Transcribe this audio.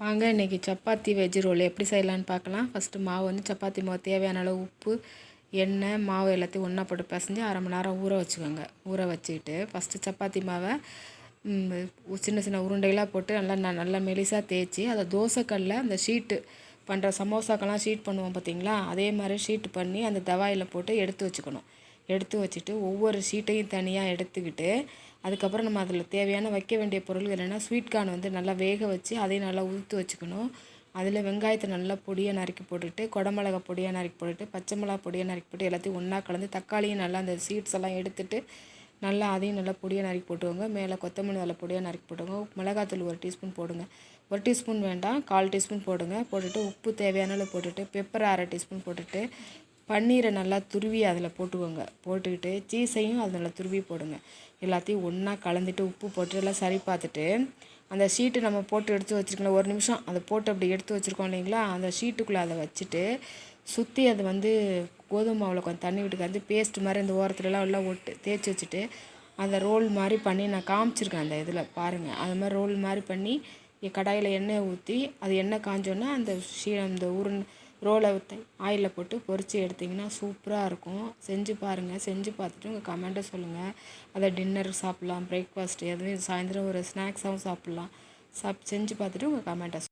வாங்க இன்றைக்கி chapati veg role எப்படி செய்யலான்னு பார்க்கலாம். ஃபஸ்ட்டு மாவு வந்து சப்பாத்தி மாவு தேவையான அளவு உப்பு, எண்ணெய், மாவு எல்லாத்தையும் ஒன்றா போட்டு பிசைஞ்சு 1/2 மணி நேரம் ஊற வச்சுக்கோங்க. ஊற வச்சுக்கிட்டு ஃபஸ்ட்டு சப்பாத்தி மாவை சின்ன சின்ன உருண்டைகளாக போட்டு நல்லா மெலிசாக தேய்ச்சி அதை தோசைக்கல்லில் அந்த ஷீட்டு பண்ணுற சமோசாக்கெல்லாம் ஷீட் பண்ணுவோம் பார்த்திங்களா, அதே மாதிரி ஷீட்டு பண்ணி அந்த தவாயில் போட்டு எடுத்து வச்சுக்கணும். எடுத்து வச்சுட்டு ஒவ்வொரு ஷீட்டையும் தனியாக எடுத்துக்கிட்டு அதுக்கப்புறம் நம்ம அதில் தேவையான வைக்க வேண்டிய பொருள்கள் என்னென்னா, ஸ்வீட் கார்ன் வந்து நல்லா வேக வச்சு அதையும் நல்லா உதுத்து வச்சுக்கணும். அதில் வெங்காயத்தை நல்லா பொடியாக நறுக்கி போட்டுட்டு, குடமிளகா பொடியாக நறுக்கி போட்டுட்டு, பச்சை மிளகா பொடியாக நறுக்கி போட்டு எல்லாத்தையும் ஒன்றா கலந்து, தக்காளியும் நல்லா அந்த சீட்ஸ் எல்லாம் எடுத்துட்டு நல்லா அதையும் நல்லா பொடியாக நறுக்கி போட்டுவோங்க. மேலே கொத்தமல்லி நல்லா பொடியாக நறுக்கி போட்டுவோங்க. மிளகாத்தூள் 1 டீஸ்பூன் போடுங்க. 1 டீஸ்பூன் வேண்டாம், 1/4 டீஸ்பூன் போடுங்க. போட்டுட்டு உப்பு தேவையான அளவு போட்டுட்டு, பெப்பர் 1/2 டீஸ்பூன் போட்டுட்டு, பன்னீரை நல்லா துருவி அதில் போட்டுக்கோங்க. போட்டுக்கிட்டு சீஸையும் அதில் துருவி போடுங்க. எல்லாத்தையும் ஒன்றா கலந்துட்டு உப்பு போட்டு எல்லாம் சரி பார்த்துட்டு, அந்த ஷீட்டு நம்ம போட்டு எடுத்து வச்சுருக்கோம் 1 நிமிஷம் அதை போட்டு அப்படி எடுத்து வச்சுருக்கோம் இல்லைங்களா, அந்த ஷீட்டுக்குள்ளே அதை வச்சுட்டு சுற்றி அதை வந்து கோதுமை மாவில் கொஞ்சம் தண்ணி விட்டு கலந்து பேஸ்ட் மாதிரி அந்த ஓரத்துலலாம் எல்லாம் ஒட்டு தேய்ச்சி வச்சுட்டு அந்த ரோல் மாதிரி பண்ணி நான் காமிச்சிருக்கேன். அந்த இதில் பாருங்கள், அது மாதிரி ரோல் மாதிரி பண்ணி கடாயில் எண்ணெய் ஊற்றி அது எண்ணெய் காஞ்சோன்னா அந்த ரோலை ஆயிலில் போட்டு பொரித்து எடுத்திங்கன்னா சூப்பராக இருக்கும். செஞ்சு பாருங்கள். செஞ்சு பார்த்துட்டு உங்கள் கமெண்ட்டை சொல்லுங்கள். அதை டின்னருக்கு சாப்பிட்லாம், பிரேக்ஃபாஸ்ட்டு எதுவும் சாயந்தரம் ஒரு ஸ்நாக்ஸாகவும் சாப்பிட்லாம். செஞ்சு பார்த்துட்டு உங்கள் கமெண்ட்டை